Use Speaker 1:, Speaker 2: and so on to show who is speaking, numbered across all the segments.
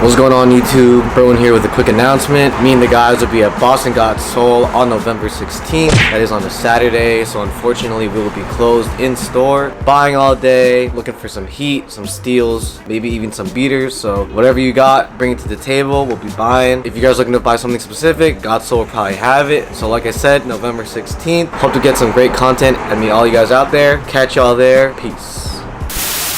Speaker 1: What's going on, YouTube? Bro in here with a quick announcement. Me and the guys will be at Boston Got Sold on November 16th. That is on a Saturday, so unfortunately we will be closed in store. Buying all day, looking for some heat, some steals, maybe even some beaters. So whatever you got, bring it to the table. We'll be buying. If you guys are looking to buy something specific, Got Sold will probably have it. So like I said, November 16th. Hope to get some great content and meet all you guys out there. Catch y'all there. Peace.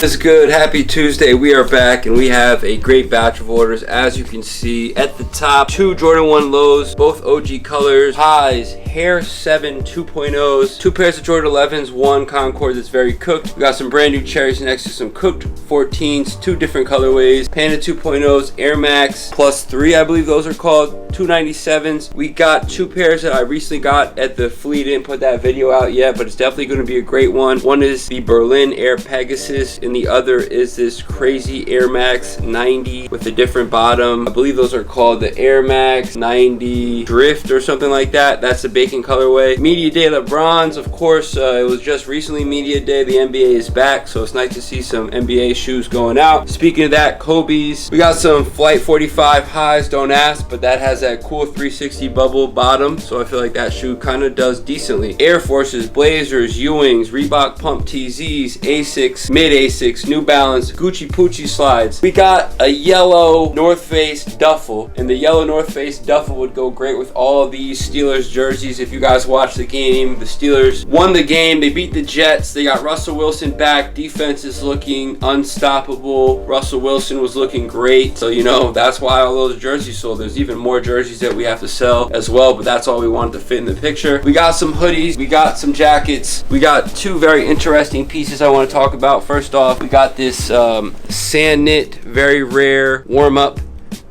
Speaker 2: It's good. Happy Tuesday. We are back and we have a great batch of orders. As you can see at the top, 2 Jordan 1 lows, both OG colors, highs, Hair 7 2.0s, 2 pairs of Jordan 11s, 1 Concord that's very cooked. We got some brand new cherries next to some cooked 14s, 2 different colorways, Panda 2.0s, Air Max plus 3, I believe those are called, 297s. We got 2 pairs that I recently got at the Fleet. Didn't put that video out yet, but it's definitely going to be a great one. One is the Berlin Air Pegasus, and the other is this crazy Air Max 90 with a different bottom. I believe those are called the Air Max 90 Drift or something like that. That's the bacon colorway. Media Day LeBrons, of course, it was just recently Media Day. The NBA is back, so it's nice to see some NBA shoes going out. Speaking of that, Kobe's. We got some Flight 45 highs, don't ask, but that has that cool 360 bubble bottom, so I feel like that shoe kind of does decently. Air Forces, Blazers, Ewings, Reebok Pump TZs, Asics, mid Asics, New Balance, Gucci Poochie slides. We got a yellow North Face duffel, and the yellow North Face duffel would go great with all these Steelers jerseys. If you guys watched the game, the Steelers won the game. They beat the Jets. They got Russell Wilson back. Defense is looking unstoppable. Russell Wilson was looking great, so you know that's why all those jerseys sold. There's even more jerseys that we have to sell as well, but that's all we wanted to fit in the picture. We got some hoodies, we got some jackets, we got 2 very interesting pieces I want to talk about. First off, we got this sand knit, very rare warm-up,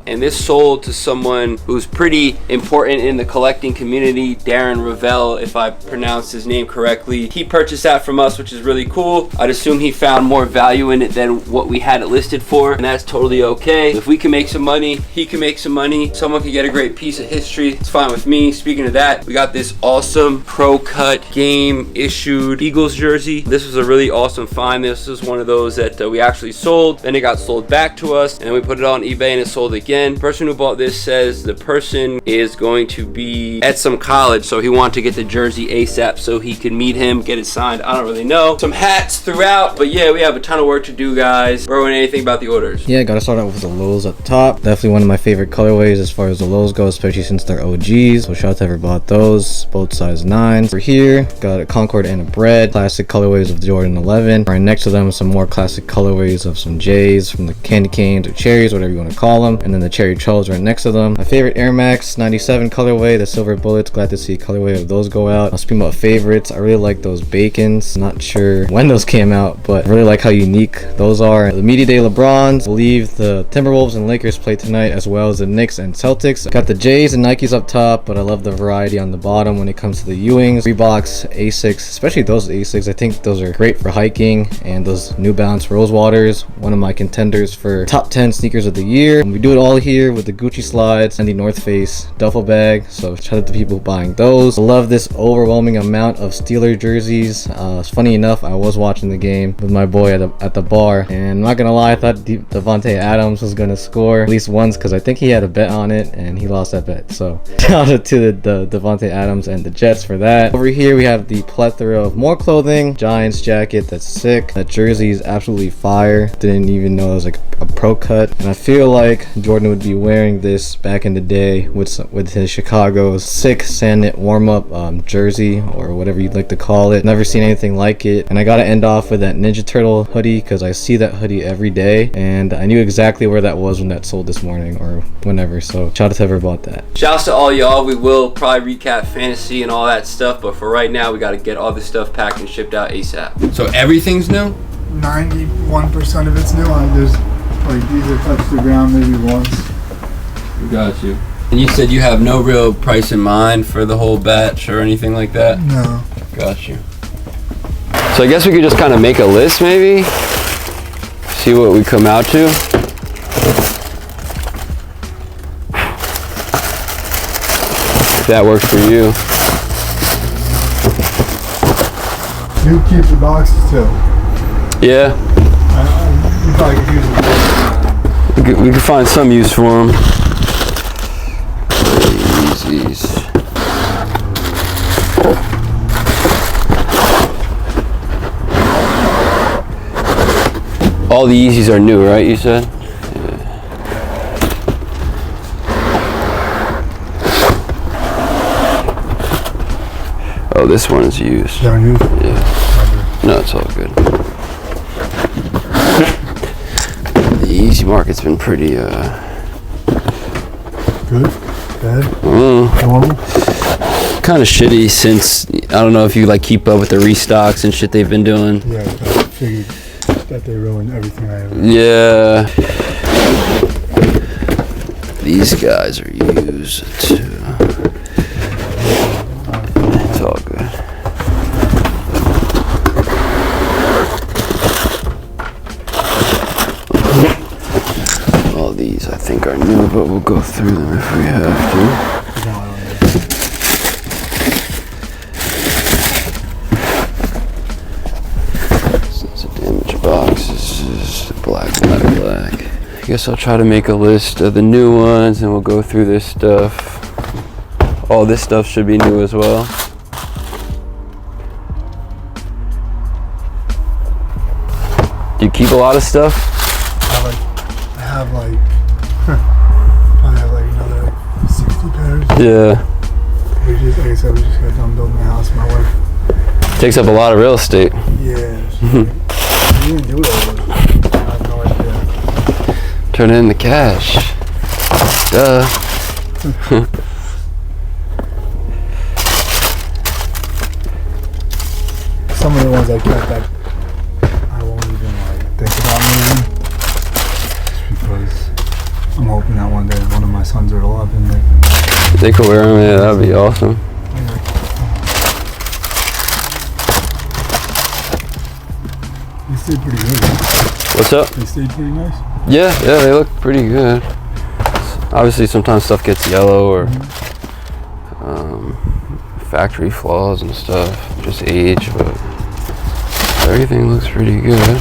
Speaker 2: and this sold to someone who's pretty important in the collecting community, Darren Ravel, if I pronounced his name correctly. He purchased that from us, which is really cool. I'd assume he found more value in it than what we had it listed for, and that's totally okay. If we can make some money, he can make some money. Someone can get a great piece of history. It's fine with me. Speaking of that, we got this awesome Pro Cut game issued Eagles jersey. This was a really awesome find. This is one of those that we actually sold, then it got sold back to us, and we put it on eBay and it sold again. Person who bought this says the person is going to be at some college, so he wanted to get the jersey ASAP so he can meet him, get it signed. I don't really know. Some hats throughout, but yeah, we have a ton of work to do, guys. Bro, anything about the orders?
Speaker 1: Yeah, gotta start out with the lows at the top. Definitely one of my favorite colorways as far as the lows go, especially since they're OGs. So shout out to whoever bought those, both size 9s. Over here, got a Concord and a Bread, classic colorways of the Jordan 11. Right next to them, some more classic colorways of some J's from the candy canes or cherries, whatever you want to call them, and then the cherry Charles right next to them. My favorite Air Max 97 colorway, the silver bullets. Glad to see a colorway of those go out. Speaking about favorites, I really like those bacons. Not sure when those came out, but I really like how unique those are. The Media Day LeBrons. I believe the Timberwolves and Lakers play tonight, as well as the Knicks and Celtics. Got the J's and Nikes up top, but I love the variety on the bottom when it comes to the Ewings, Reeboks, Asics, especially those Asics. I think those are great for hiking, and those New Balance Rosewaters, one of my contenders for top 10 sneakers of the year. And we do it all here with the Gucci slides and the North Face duffel bag, so shout out to people buying those. I love this overwhelming amount of Steeler jerseys. Funny enough, I was watching the game with my boy at the bar, and I'm not gonna lie, I thought Devontae Adams was gonna score at least once because I think he had a bet on it and he lost that bet. So shout out to the Devontae Adams and the Jets for that. Over here we have the plethora of more clothing. Giants jacket, that's sick. That jersey is absolutely fire. Didn't even know it was like a pro cut, and I feel like Jordan would be wearing this back in the day with his Chicago's sick sand knit warm-up jersey, or whatever you'd like to call it. Never seen anything like it. And I gotta end off with that Ninja Turtle hoodie because I see that hoodie every day, and I knew exactly where that was when that sold this morning or whenever. So shout out to whoever bought that.
Speaker 2: Shouts to all y'all. We will probably recap fantasy and all that stuff, but for right now we got to get all this stuff packed and shipped out ASAP. So everything's new?
Speaker 3: 91% of it's new. There's like these are touched the ground maybe once.
Speaker 2: We got you. And you said you have no real price in mind for the whole batch or anything like that?
Speaker 3: No.
Speaker 2: Got you. So I guess we could just kind of make a list maybe? See what we come out to? If that works for you.
Speaker 3: You keep the boxes too.
Speaker 2: Yeah.
Speaker 3: You probably could use it.
Speaker 2: We could find some use for them. Yeezys. All the Yeezys are new, right? You said. Oh, this one is used.
Speaker 3: They're new?
Speaker 2: Yeah. No, it's all good. The Yeezy market's been pretty,
Speaker 3: Good? Bad?
Speaker 2: Normal?
Speaker 3: Kind
Speaker 2: of shitty since, I don't know if you like keep up with the restocks and shit they've been doing.
Speaker 3: Yeah, I figured that they ruined everything I ever.
Speaker 2: Yeah. These guys are used too. It's all good. All these I think are new, but we'll go through them if we have to. Since the damaged box is black. I guess I'll try to make a list of the new ones and we'll go through this stuff. All this stuff should be new as well. Do you keep a lot of stuff?
Speaker 3: I have like probably have like another 60 pairs.
Speaker 2: Yeah.
Speaker 3: We just, like I said, we just got done building the house. My wife.
Speaker 2: Takes up a lot of real estate.
Speaker 3: Yeah. We didn't do it all. I have no idea.
Speaker 2: Turn it into cash. Duh.
Speaker 3: Some of the ones I kept that I won't even like think about moving, just because I'm hoping that one day one of my sons are alive and
Speaker 2: they could wear them. Yeah, that'd be awesome.
Speaker 3: They stayed pretty good.
Speaker 2: What's up?
Speaker 3: They stayed pretty nice.
Speaker 2: Yeah, they look pretty good. Obviously, sometimes stuff gets yellow or factory flaws and stuff, just age, but everything looks pretty good.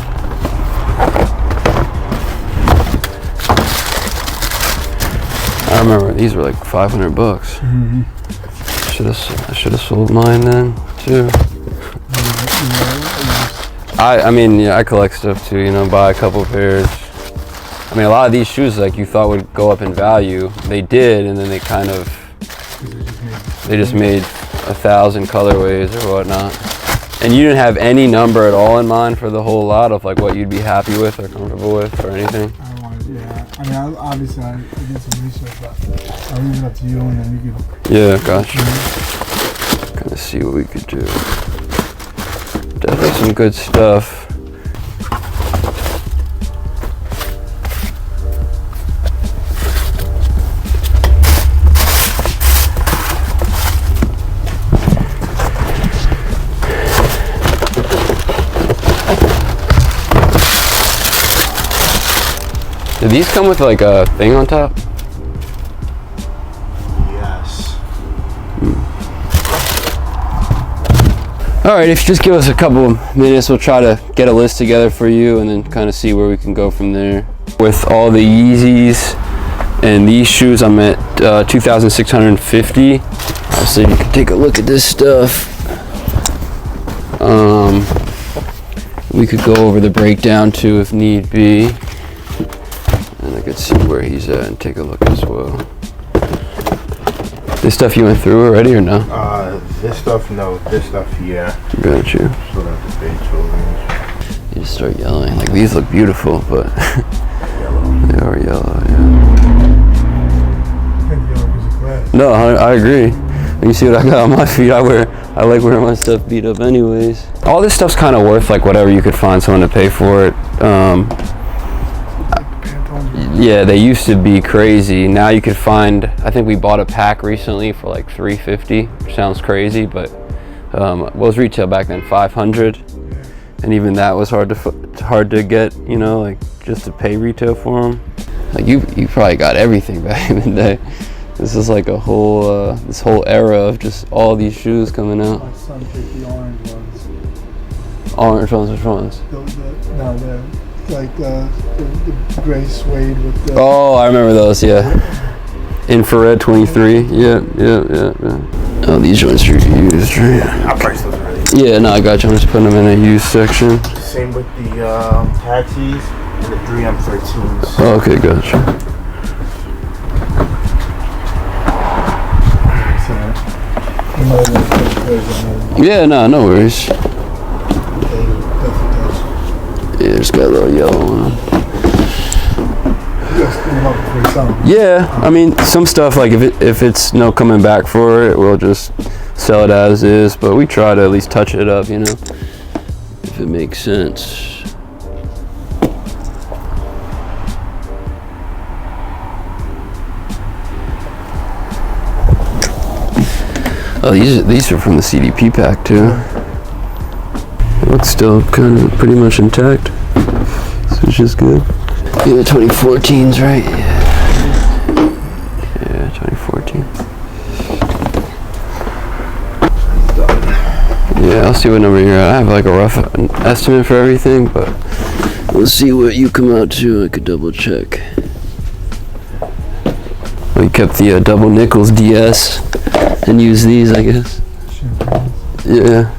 Speaker 2: I remember these were like $500.
Speaker 3: Mm-hmm.
Speaker 2: I should have sold mine then too. I mean, yeah, I collect stuff too. You know, buy a couple pairs. I mean, a lot of these shoes, like you thought would go up in value, they did, and then they kind of just made 1,000 colorways or whatnot. And you didn't have any number at all in mind for the whole lot of like what you'd be happy with or comfortable with or anything?
Speaker 3: I don't want to, yeah. I mean, obviously I did some research, but I'll leave it up to you and then you can...
Speaker 2: Yeah, gotcha. Kind of see what we could do. Definitely some good stuff. Do these come with like a thing on top?
Speaker 3: Yes.
Speaker 2: All right, if you just give us a couple of minutes, we'll try to get a list together for you and then kind of see where we can go from there. With all the Yeezys and these shoes, I'm at 2,650. So you can take a look at this stuff. We could go over the breakdown too if need be. And I could see where he's at and take a look as well. This stuff you went through already or no?
Speaker 4: This stuff, no. This stuff, yeah.
Speaker 2: Got you.
Speaker 4: Sort of the page over.
Speaker 2: You just start yelling. Like these look beautiful, but
Speaker 4: Yellow.
Speaker 2: they are yellow, yeah. No, I agree. You see what I got on my feet? I like wearing my stuff beat up anyways. All this stuff's kind of worth like whatever you could find someone to pay for it. Yeah, they used to be crazy. Now you could find, I think we bought a pack recently for like $350, which sounds crazy, but what was retail back then? $500, and even that was hard to get. You know, like just to pay retail for them. Like you probably got everything back in the day. This is like a whole this whole era of just all these shoes coming out.
Speaker 3: My son picked the orange ones.
Speaker 2: Orange ones, which ones?
Speaker 3: No, they're like the gray suede with the.
Speaker 2: Oh, I remember those. Yeah. Infrared 23. Yeah. Oh, these joints are used, right?
Speaker 4: I priced those already.
Speaker 2: Yeah, no, I got you. I'm just putting them in a used section.
Speaker 4: Same with the taxis and the 3M13s.
Speaker 2: Oh, okay, gotcha. Yeah, no worries. Yeah, just got a little yellow on them. Yeah, I mean, some stuff, like if it's no coming back for it, we'll just sell it as is, but we try to at least touch it up, you know, if it makes sense. Oh, these are from the CDP pack too. It looks still kind of pretty much intact, so it's just good. Yeah, 2014's right. Yeah, 2014. Yeah, I'll see what number you're at. I have like a rough estimate for everything, but we'll see what you come out to. I could double check. We kept the double nickels DS and use these, I guess. Yeah.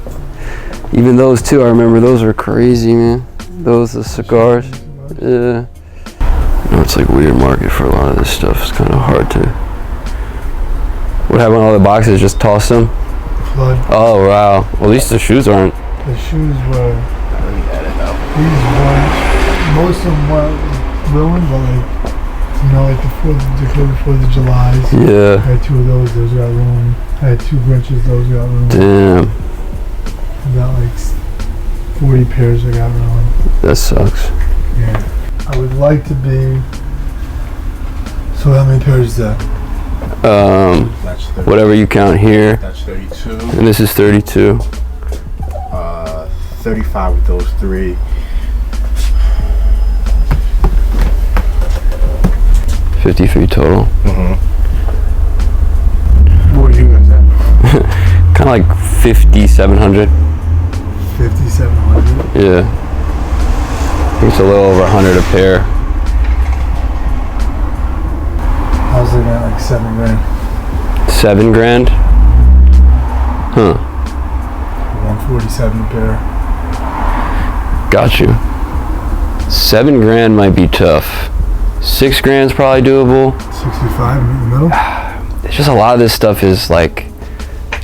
Speaker 2: Even those too, I remember those are crazy, man. Those, the cigars. Yeah. You know, it's like a weird market for a lot of this stuff. It's kind of hard to. What happened to all the boxes? Just toss them?
Speaker 3: Flood.
Speaker 2: Oh, wow. Well, at least the shoes aren't.
Speaker 3: The shoes were. These weren't. Most of them weren't ruined, but like, you know, like the 4th of July's.
Speaker 2: Yeah.
Speaker 3: I had 2 of those got ruined. I had 2 Grinches, those got ruined.
Speaker 2: Damn.
Speaker 3: I got like 40 pairs that got ruined.
Speaker 2: That sucks.
Speaker 3: Yeah. I would like to be. So how many pairs is that?
Speaker 4: That's 30,
Speaker 2: Whatever you count here.
Speaker 4: That's 32.
Speaker 2: And this is 32.
Speaker 4: 35 with those 3.
Speaker 2: 53 total.
Speaker 3: What are you guys at?
Speaker 2: Kind of like 5,700.
Speaker 3: 5,700.
Speaker 2: Yeah. I think it's a little over 100 a pair.
Speaker 3: I was looking at like $7,000.
Speaker 2: 7 grand? Huh.
Speaker 3: 147 a pair.
Speaker 2: Got you. 7 grand might be tough. 6 grand's probably doable.
Speaker 3: 65 in the middle.
Speaker 2: It's just a lot of this stuff is like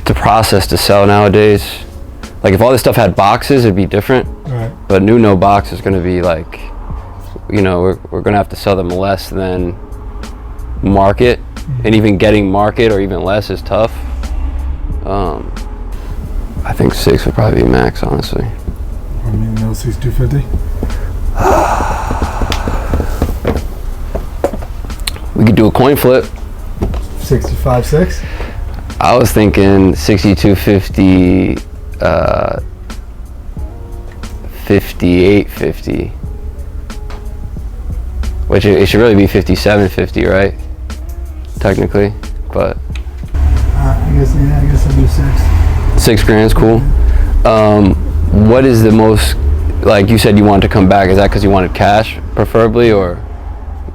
Speaker 2: the process to sell nowadays. Like if all this stuff had boxes, it'd be different.
Speaker 3: Right.
Speaker 2: But no box is going to be like, you know, we're going to have to sell them less than market, and even getting market or even less is tough. I think 6 would probably be max, honestly.
Speaker 3: I mean, middle 6, 250.
Speaker 2: We could do a coin flip.
Speaker 3: 65, 6.
Speaker 2: I was thinking 6250, 5850. Which it should really be 5750, right? Technically, but
Speaker 3: I guess I'll do 6.
Speaker 2: 6 grand's cool. What is the most, like you said you wanted to come back, is that because you wanted cash preferably, or?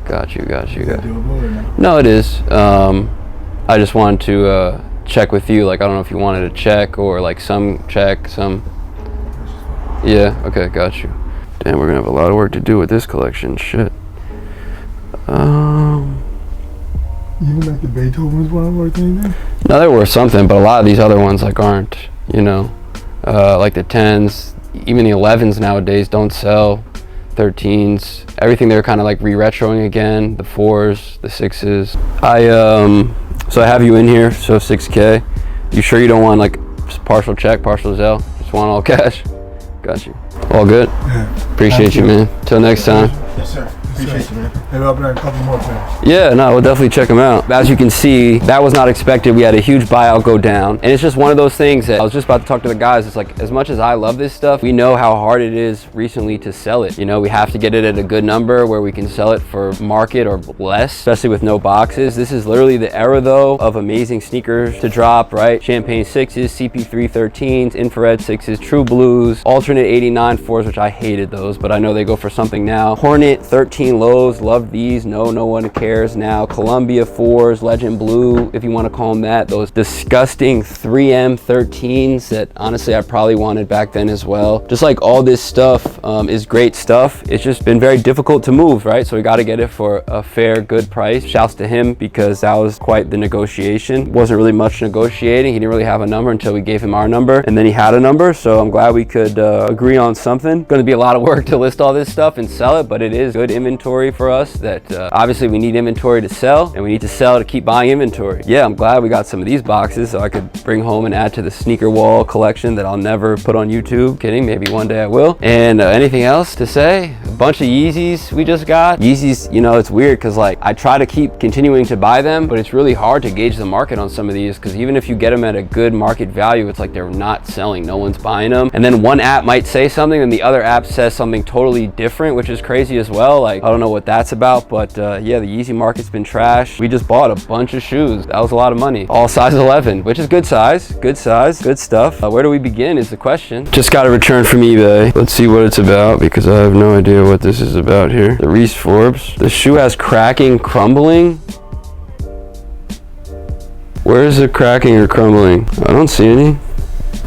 Speaker 2: Got you.
Speaker 3: Is that doable or no?
Speaker 2: No, it is. I just wanted to check with you, like I don't know if you wanted a check or like some check, some. Yeah, okay, got you. Damn, we're gonna have a lot of work to do with this collection, shit.
Speaker 3: Even like the Beethovens weren't worth anything?
Speaker 2: No, they're worth something, but a lot of these other ones like aren't, you know. Like the 10s, even the 11s nowadays don't sell. 13s, everything they're kind of like re-retroing again. The 4s, the 6s. So I have you in here, so 6K. You sure you don't want like partial check, partial Zelle? Just want all cash? Got you. All good?
Speaker 3: Yeah.
Speaker 2: Appreciate you, man. Till next time.
Speaker 4: Yes, sir. Appreciate you, man.
Speaker 3: Maybe I'll bring a couple more pairs.
Speaker 2: Yeah, no, we'll definitely check them out. As you can see, that was not expected. We had a huge buyout go down. And it's just one of those things that I was just about to talk to the guys. It's like, as much as I love this stuff, we know how hard it is recently to sell it. You know, we have to get it at a good number where we can sell it for market or less, especially with no boxes. This is literally the era though of amazing sneakers to drop, right? Champagne 6s, CP3 13s, infrared 6s, true blues, alternate 89 4s, which I hated those, but I know they go for something now. Hornet 13 lows, love these. No one cares now. Columbia 4s, Legend Blue, if you want to call them that. Those disgusting 3M 13s that honestly I probably wanted back then as well. Just like all this stuff is great stuff. It's just been very difficult to move, right? So we got to get it for a fair, good price. Shouts to him because that was quite the negotiation. Wasn't really much negotiating. He didn't really have a number until we gave him our number, and then he had a number. So I'm glad we could agree on something. Going to be a lot of work to list all this stuff and sell it, but it is good inventory for us that obviously we need inventory to sell, and we need to sell to keep buying inventory. Yeah, I'm glad we got some of these boxes so I could bring home and add to the sneaker wall collection that I'll never put on YouTube. Kidding, maybe one day I will. And anything else to say? A bunch of Yeezys we just got. Yeezys, you know, it's weird because like I try to keep continuing to buy them, but it's really hard to gauge the market on some of these because even if you get them at a good market value, it's like they're not selling. No one's buying them. And then one app might say something and the other app says something totally different, which is crazy as well. Like, I don't know what that's about, but yeah, the Yeezy market's been trash. We just bought a bunch of shoes. That was a lot of money. All size 11, which is good size, good stuff. Where do we begin is the question. Just got a return from eBay. Let's see what it's about because I have no idea what this is about here. The Reese Forbes. The shoe has cracking, crumbling. Where is it cracking or crumbling? I don't see any.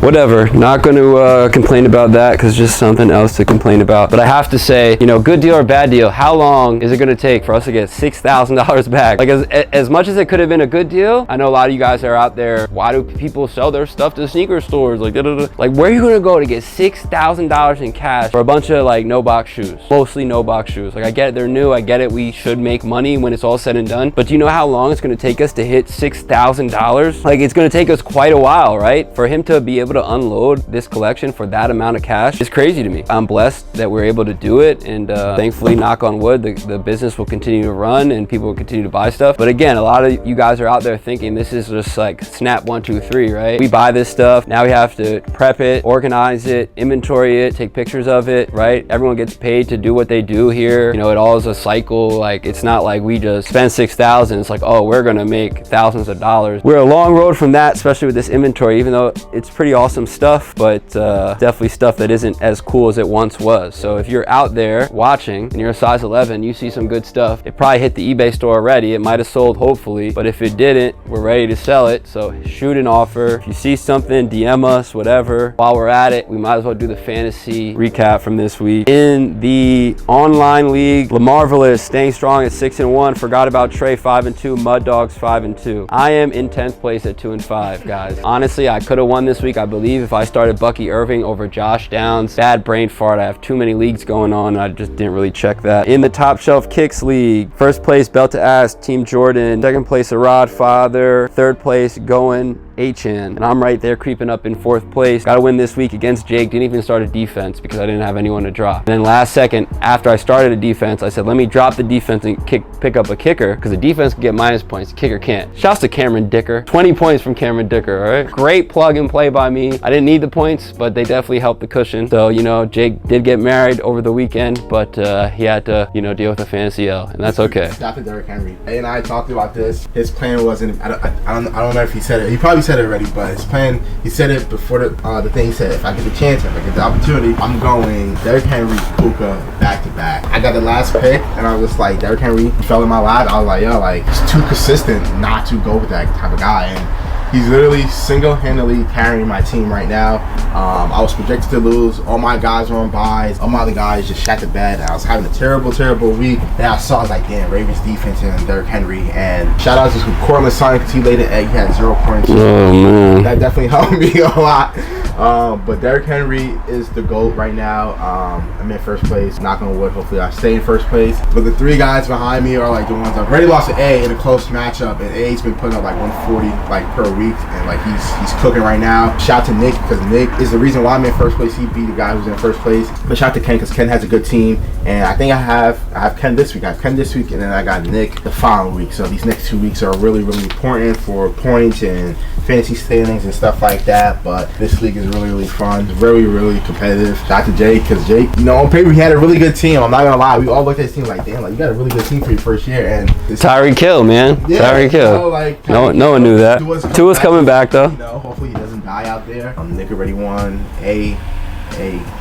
Speaker 2: Whatever, not going to complain about that because it's just something else to complain about. But I have to say, you know, good deal or bad deal, how long is it going to take for us to get $6,000 back? Like as much as it could have been a good deal, I know a lot of you guys are out there, why do people sell their stuff to sneaker stores? Like, like where are you going to go to get $6,000 in cash for a bunch of like no box shoes? Mostly no box shoes. Like I get it, they're new, I get it, we should make money when it's all said and done. But do you know how long it's going to take us to hit $6,000? Like it's going to take us quite a while, right? For him to be able to unload this collection for that amount of cash is crazy to me. I'm blessed that we're able to do it, and thankfully, knock on wood, the business will continue to run and people will continue to buy stuff. But again, a lot of you guys are out there thinking this is just like snap 1 2 3, right? We buy this stuff, now we have to prep it, organize it, inventory it, take pictures of it, right? Everyone gets paid to do what they do here. You know, it all is a cycle. Like it's not like we just spend $6,000. It's like, oh, we're gonna make thousands of dollars. We're a long road from that, especially with this inventory, even though it's pretty awesome stuff, but definitely stuff that isn't as cool as it once was. So if you're out there watching and you're a size 11, you see some good stuff, it probably hit the eBay store already. It might have sold, hopefully, but if it didn't, we're ready to sell it. So shoot an offer. If you see something, DM us, whatever. While we're at it, we might as well do the fantasy recap from this week. In the online league, LaMarvelous staying strong at 6-1. Forgot about Trey 5-2, Mud Dogs 5-2. I am in 10th place at 2-5, guys. Honestly, I could have won this week, I believe, if I started Bucky Irving over Josh Downs. Bad brain fart. I have too many leagues going on. I just didn't really check that. In the Top Shelf Kicks League, first place, Belt to Ass, Team Jordan. Second place, Arad Father. Third place, Going Achan, and I'm right there creeping up in 4th place. Got to win this week against Jake. Didn't even start a defense because I didn't have anyone to drop. And then last second, after I started a defense, I said, let me drop the defense and pick up a kicker because the defense can get minus points, the kicker can't. Shouts to Cameron Dicker. 20 points from Cameron Dicker, all right? Great plug and play by me. I didn't need the points, but they definitely helped the cushion. So, you know, Jake did get married over the weekend, but he had to, you know, deal with a fantasy L, and that's okay.
Speaker 4: Stop it, Derrick Henry. A and I talked about this. His plan wasn't, I don't know if he said it. He probably said it already, but his plan, he said it before the thing. He said, if I get the chance, if I get the opportunity, I'm going Derrick Henry, Puka, back to back. I got the last pick, and I was just like, Derrick Henry fell in my lap. I was like, yo, like, he's too consistent not to go with that type of guy. And he's literally single-handedly carrying my team right now. I was projected to lose. All my guys were on buys. All my other guys just shat the bed. I was having a terrible week. Then I saw, I was like, damn, Ravens defense and Derrick Henry. And shout out to Cortland Sonic because he laid an egg. He had 0 points.
Speaker 2: Oh, man.
Speaker 4: That definitely helped me a lot. But Derrick Henry is the GOAT right now. I'm in first place. Knock on wood. Hopefully I stay in first place. But the 3 guys behind me are like the ones I've already lost to A in a close matchup, and A's been putting up like 140 like per week, and like he's cooking right now. Shout out to Nick, because Nick is the reason why I'm in first place. He beat the guy who's in first place. But shout out to Ken, because Ken has a good team, and I think I have Ken this week. I have Ken this week, and then I got Nick the following week. So these next 2 weeks are really, really important for points and fantasy standings and stuff like that. But this league is really, really fun. Very, really competitive. Shout out to Jake, because Jake, you know, on paper he had a really good team. I'm not gonna lie, we all looked at his team like, damn, like you got a really good team for your first year. And
Speaker 2: Tyreek Hill, man. Yeah, Tyreek Hill.
Speaker 4: You know, like,
Speaker 2: no one knew that. Tua's coming back though.
Speaker 4: You know, hopefully he doesn't die out there. Nick already won. A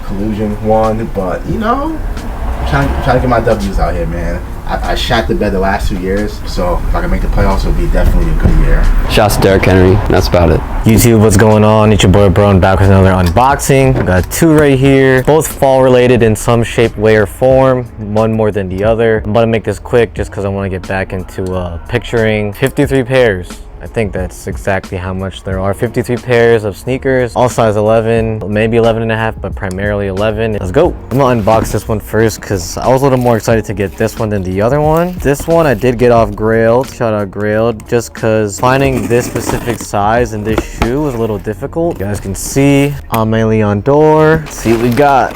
Speaker 4: collusion won, but you know, I'm trying to get my W's out here, man. I shot the bed the last 2 years, so if I can make the playoffs, it'll be definitely a good year.
Speaker 2: Shouts to Derrick Henry. That's about it.
Speaker 1: YouTube, what's going on? It's your boy Bro, back with another unboxing. I got 2 right here, both fall related in some shape, way, or form. One more than the other. I'm about to make this quick just because I want to get back into picturing 53 pairs. I think that's exactly how much there are. 53 pairs of sneakers, all size 11, maybe 11 and a half, but primarily 11. Let's go. I'm gonna unbox this one first because I was a little more excited to get this one than the other one. This one I did get off Grailed, shout out Grailed, just because finding this specific size in this shoe was a little difficult. You guys can see, I'm mainly on door. Let's see what we got.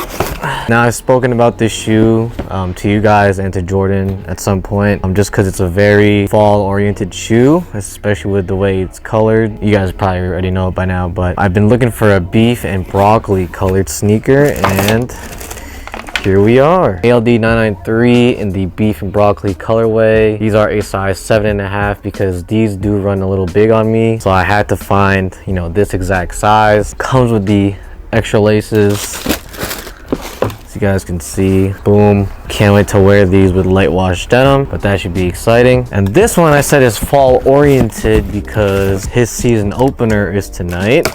Speaker 1: Now, I've spoken about this shoe to you guys and to Jordan at some point, just because it's a very fall-oriented shoe, especially with the way it's colored. You guys probably already know it by now, but I've been looking for a beef and broccoli colored sneaker, and here we are. ALD 993 in the beef and broccoli colorway. These are a size 7.5 because these do run a little big on me, so I had to find, you know, this exact size. Comes with the extra laces. You guys can see, boom. Can't wait to wear these with light wash denim, but that should be exciting. And this one I said is fall oriented because his season opener is tonight,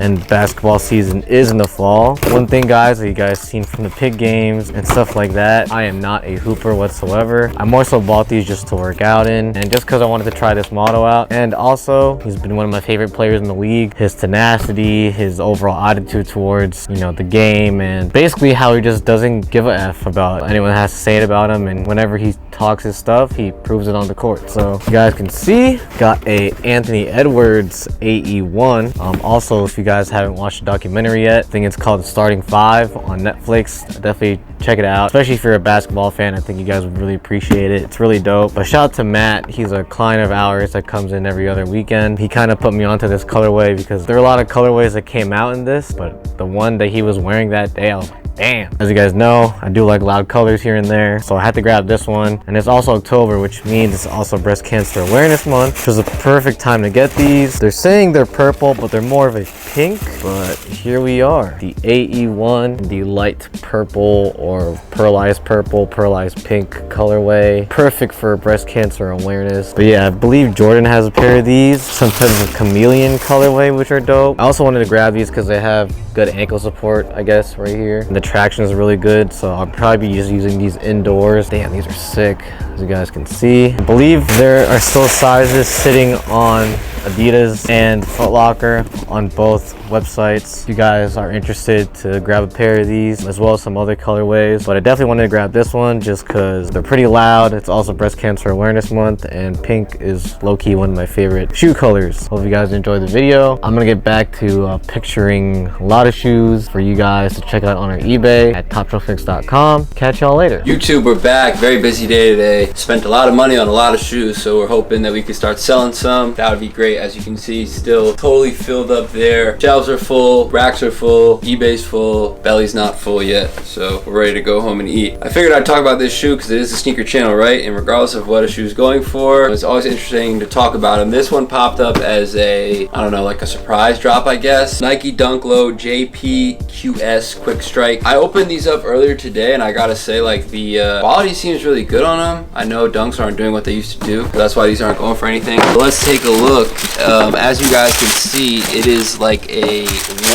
Speaker 1: and basketball season is in the fall. One thing, guys, that you guys seen from the pig games and stuff like that, I am not a hooper whatsoever. I more so bought these just to work out in, and just because I wanted to try this model out. And also, he's been one of my favorite players in the league. His tenacity, his overall attitude towards, you know, the game, and basically how he just doesn't give a F about anyone has to say it about him, and whenever he talks his stuff, he proves it on the court. So you guys can see, got a Anthony Edwards AE1. Also, if you guys haven't watched the documentary yet, I think it's called Starting 5 on Netflix. Definitely check it out, especially if you're a basketball fan. I think you guys would really appreciate it. It's really dope. But shout out to Matt. He's a client of ours that comes in every other weekend. He kind of put me onto this colorway because there are a lot of colorways that came out in this, but the one that he was wearing that day, I was like, damn. As you guys know, I do like loud colors here and there, so I had to grab this one. And it's also October, which means it's also Breast Cancer Awareness Month, which is a perfect time to get these. They're saying they're purple, but they're more of a pink, but here we are. The AE1, the light purple or pearlized pink colorway. Perfect for breast cancer awareness. But yeah, I believe Jordan has a pair of these, some type of chameleon colorway, which are dope. I also wanted to grab these because they have good ankle support, I guess, right here. And the traction is really good, so I'll probably be just using these indoors. Damn, these are sick, as you guys can see. I believe there are still sizes sitting on Adidas and Foot Locker on both websites. If you guys are interested to grab a pair of these, as well as some other colorways, but I definitely wanted to grab this one just because they're pretty loud. It's also Breast Cancer Awareness Month, and pink is low-key one of my favorite shoe colors. Hope you guys enjoyed the video. I'm gonna get back to picturing a lot of shoes for you guys to check out on our eBay at TopshelfKicks.com. Catch y'all later.
Speaker 2: YouTube, we're back. Very busy day today. Spent a lot of money on a lot of shoes, so we're hoping that we can start selling some. That would be great. As you can see, still totally filled up there. Shelves are full, racks are full, eBay's full, belly's not full yet, so we're ready to go home and eat. I figured I'd talk about this shoe because it is a sneaker channel, right? And regardless of what a shoe's going for, it's always interesting to talk about them. This one popped up as a, I don't know, like a surprise drop, I guess. Nike Dunk Low JPQS Quick Strike. I opened these up earlier today, and I gotta say, like, the quality seems really good on them. I know dunks aren't doing what they used to do, so that's why these aren't going for anything. But let's take a look. As you guys can see, it is like a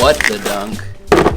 Speaker 2: what the dunk.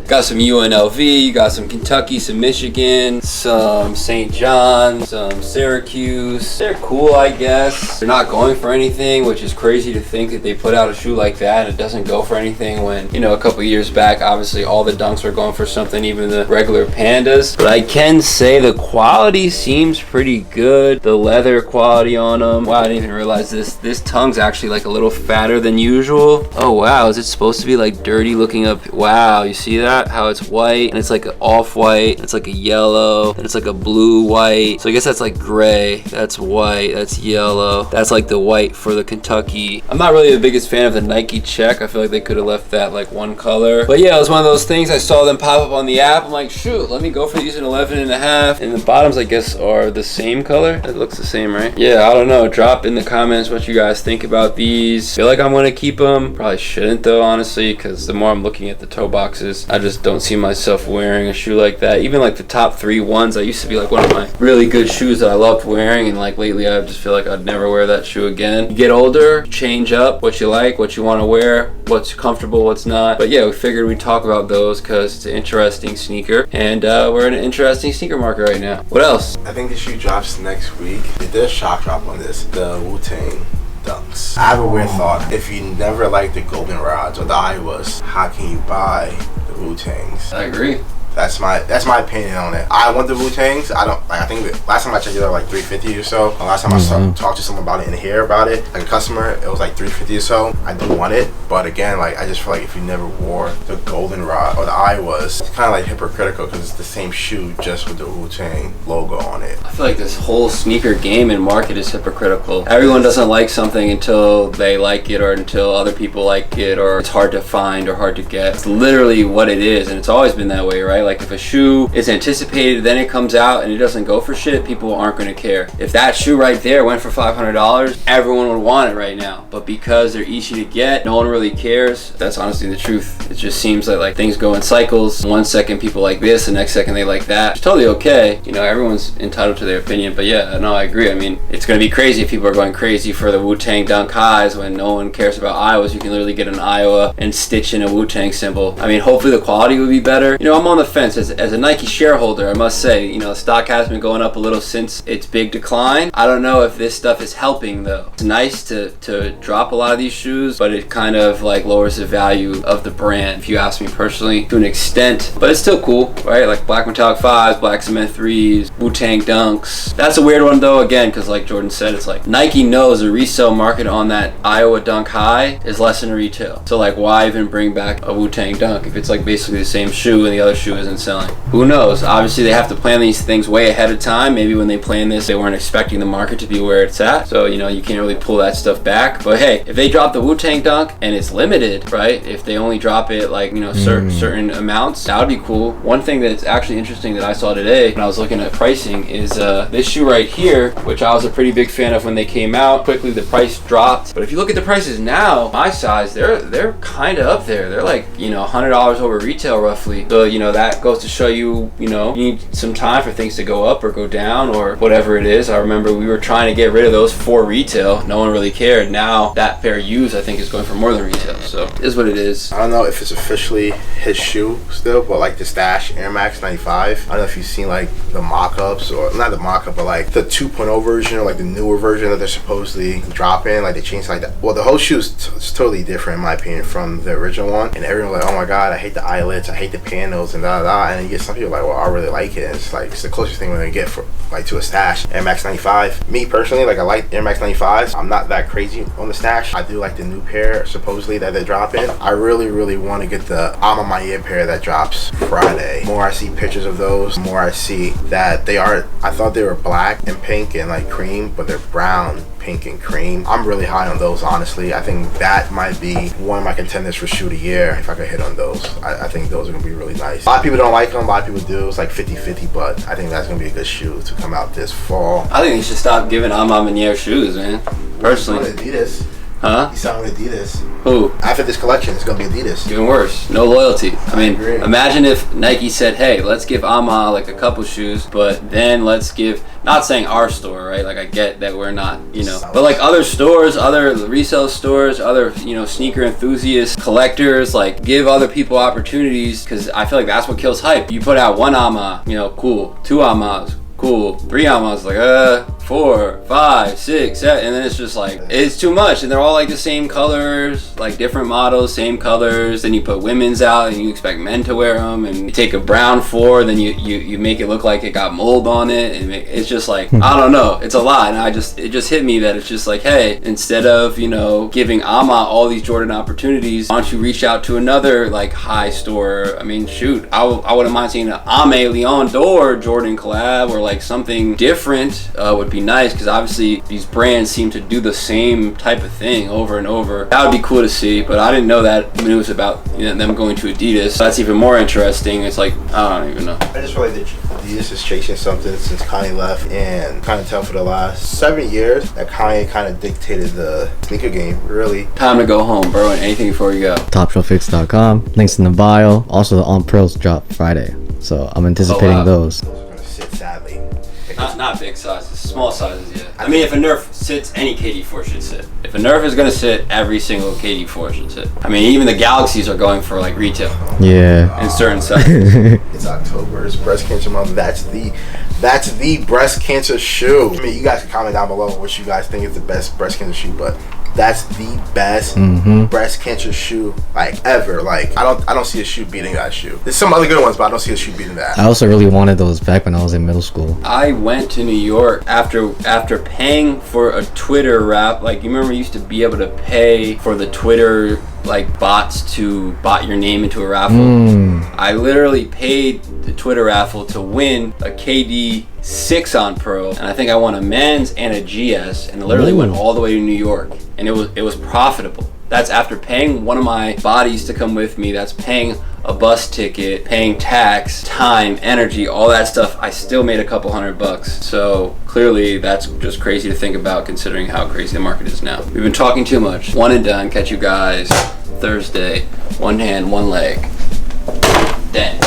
Speaker 2: Got some UNLV, you got some Kentucky, some Michigan, some St. John's, some Syracuse. They're cool, I guess. They're not going for anything, which is crazy to think that they put out a shoe like that and it doesn't go for anything when, you know, a couple years back, obviously all the Dunks were going for something, even the regular Pandas. But I can say the quality seems pretty good. The leather quality on them. Wow, I didn't even realize this. This tongue's actually like a little fatter than usual. Oh wow, is it supposed to be like dirty looking up? Wow, you see that? How it's white and it's like an off-white, it's like a yellow, and it's like a blue white. So I guess that's like gray, that's white, that's yellow. That's like the white for the Kentucky. I'm not really the biggest fan of the Nike check. I feel like they could have left that like one color. But yeah, it was one of those things. I saw them pop up on the app. I'm like, shoot, let me go for these in 11.5. And the bottoms, I guess, are the same color. It looks the same, right? Yeah, I don't know. Drop in the comments what you guys think about these. Feel like I'm gonna keep them. Probably shouldn't though, honestly, because the more I'm looking at the toe boxes, I just don't see myself wearing a shoe like that. Even like the top 3 ones, that used to be like one of my really good shoes that I loved wearing, and like lately I just feel like I'd never wear that shoe again. You get older, change up what you like, what you want to wear, what's comfortable, what's not. But yeah, we figured we'd talk about those because it's an interesting sneaker, and we're in an interesting sneaker market right now. What else?
Speaker 4: I think the shoe drops next week. They did a shock drop on this, the Wu-Tang Dunks. I have a weird thought. If you never liked the Golden Rods or the Iowas, how can you buy the Wu-Tangs?
Speaker 2: I agree.
Speaker 4: That's my opinion on it. I want the Wu-Tangs. I don't like. I think that last time I checked it, they were like $350 or so. And last time I talked to someone about it and hear about it, like a customer, it was like $350 or so. I do want it, but again, like I just feel like if you never wore the Golden Rod or the Iowas, it's kind of like hypocritical because it's the same shoe just with the Wu-Tang logo on it.
Speaker 2: I feel like this whole sneaker game and market is hypocritical. Everyone doesn't like something until they like it or until other people like it, or it's hard to find or hard to get. It's literally what it is, and it's always been that way, right? Like if a shoe is anticipated, then it comes out and it doesn't go for shit, people aren't going to care. If that shoe right there went for $500, everyone would want it right now. But because they're easy to get, no one really cares. That's honestly the truth. It just seems like things go in cycles. One second people like this, the next second they like that. It's totally okay. You know, everyone's entitled to their opinion. But yeah, no, I agree. I mean, it's going to be crazy if people are going crazy for the Wu-Tang Dunk highs when no one cares about Iowas. You can literally get an Iowa and stitch in a Wu-Tang symbol. I mean, hopefully the quality would be better. You know, I'm on the fence. As a Nike shareholder, I must say, you know, stock has been going up a little since its big decline. I don't know if this stuff is helping though. It's nice to drop a lot of these shoes, but it kind of like lowers the value of the brand, if you ask me personally, to an extent. But it's still cool, right? Like black metallic 5s, black cement 3s, Wu-Tang Dunks. That's a weird one though, again, because like Jordan said, it's like Nike knows the resale market on that Iowa Dunk high is less than retail. So like, why even bring back a Wu-Tang Dunk if it's like basically the same shoe and the other shoe isn't selling? Who knows? Obviously they have to plan these things way ahead of time. Maybe when they plan this, they weren't expecting the market to be where it's at. So, you know, you can't really pull that stuff back. But hey, if they drop the Wu-Tang Dunk and it's limited, right? If they only drop it like, you know, certain amounts, that would be cool. One thing that's actually interesting that I saw today when I was looking at pricing is this shoe right here, which I was a pretty big fan of when they came out. Quickly the price dropped. But if you look at the prices now, my size, they're kind of up there. They're like, you know, $100 over retail roughly. So, you know, that goes to show you, you know, you need some time for things to go up or go down or whatever it is. I remember we were trying to get rid of those for retail. No one really cared. Now that pair used, I think, is going for more than retail. So it is what it is.
Speaker 4: I don't know if it's officially his shoe still, but like the Stash Air Max 95. I don't know if you've seen like the mock-ups, or not the mock-up, but like the 2.0 version or like the newer version that they're supposedly dropping. Like they changed like that. Well, the whole shoe is totally different in my opinion from the original one. And everyone was like, oh my god, I hate the eyelets, I hate the panels, and da da da. And then you get some people like, well, I really like it. And it's like, it's the closest thing we're gonna get for like to a Stash Air Max 95. Me personally, like I like Air Max 95s. I'm not that crazy on the Stash. I do like the new pair supposedly that they're dropping. I really want to get the Alma Mayer pair that drops Friday. The more I see pictures of those, the more I see that they are, I thought they were black and pink and like cream, but they're brown, pink and cream. I'm really high on those, honestly. I think that might be one of my contenders for shoe of the year if I could hit on those. I think those are gonna be really nice. A lot of people don't like them, a lot of people do. It's like 50-50, but I think that's gonna be a good shoe to come out this fall.
Speaker 2: I think they should stop giving Alma Mayer shoes, man. Personally.
Speaker 4: Adidas.
Speaker 2: Huh?
Speaker 4: He's selling Adidas.
Speaker 2: Who?
Speaker 4: After this collection, it's gonna be Adidas.
Speaker 2: Even worse. No loyalty. I mean,
Speaker 4: agree.
Speaker 2: imagine if Nike said, hey, let's give Ama like a couple shoes, but then let's give, not saying our store, right? Like, I get that we're not, you know, but like other stores, other resale stores, other, you know, sneaker enthusiasts, collectors, like give other people opportunities, because I feel like that's what kills hype. You put out one Ama, you know, cool. Two Amas, cool. Three Amas, like, 4, 5, 6, 7, and then it's just like, it's too much, and they're all like the same colors, like different models, same colors. Then you put women's out and you expect men to wear them, and you take a brown 4, then you make it look like it got mold on it, and it's just like, I don't know, it's a lot. And it just hit me that it's just like, hey, instead of, you know, giving Ama all these Jordan opportunities, why don't you reach out to another like high store? I mean, shoot, I wouldn't mind seeing an Ame Leon Dore Jordan collab, or like something different would be nice, because obviously these brands seem to do the same type of thing over and over. That would be cool to see, but I didn't know that news about, you know, them going to Adidas. That's even more interesting. It's like, I don't even know.
Speaker 4: I just feel like Adidas is chasing something since Kanye left, and kind of tell for the last 7 years that Kanye kind of dictated the sneaker game, really.
Speaker 2: Time to go home, bro, and anything before you go.
Speaker 1: TopshelfKicks.com. Links in the bio. Also, the On Pros drop Friday, so I'm anticipating those.
Speaker 4: Those are gonna sit sadly.
Speaker 2: Not big sizes, small sizes, yeah. I mean, if a Nerf sits, any KD4 should sit. If a Nerf is gonna sit, every single KD4 should sit. I mean, even the Galaxies are going for like retail
Speaker 1: Yeah.
Speaker 2: in certain sizes.
Speaker 4: It's October, it's breast cancer month. That's the breast cancer shoe. I mean, you guys can comment down below what you guys think is the best breast cancer shoe, but that's the best breast cancer shoe like ever. Like I don't see a shoe beating that shoe. There's some other good ones, but I don't see a shoe beating that.
Speaker 1: I also really wanted those back when I was in middle school.
Speaker 2: I went to New York after paying for a Twitter wrap. Like, you remember you used to be able to pay for the Twitter like bots to bot your name into a raffle. I literally paid the Twitter raffle to win a KD 6 on Pro, and I think I won a men's and a GS, and I literally went all the way to New York, and it was profitable. That's after paying one of my bodies to come with me. That's paying a bus ticket, paying tax, time, energy, all that stuff. I still made a couple $100. So clearly that's just crazy to think about, considering how crazy the market is now. We've been talking too much. One and done. Catch you guys Thursday. One hand, one leg. Dang.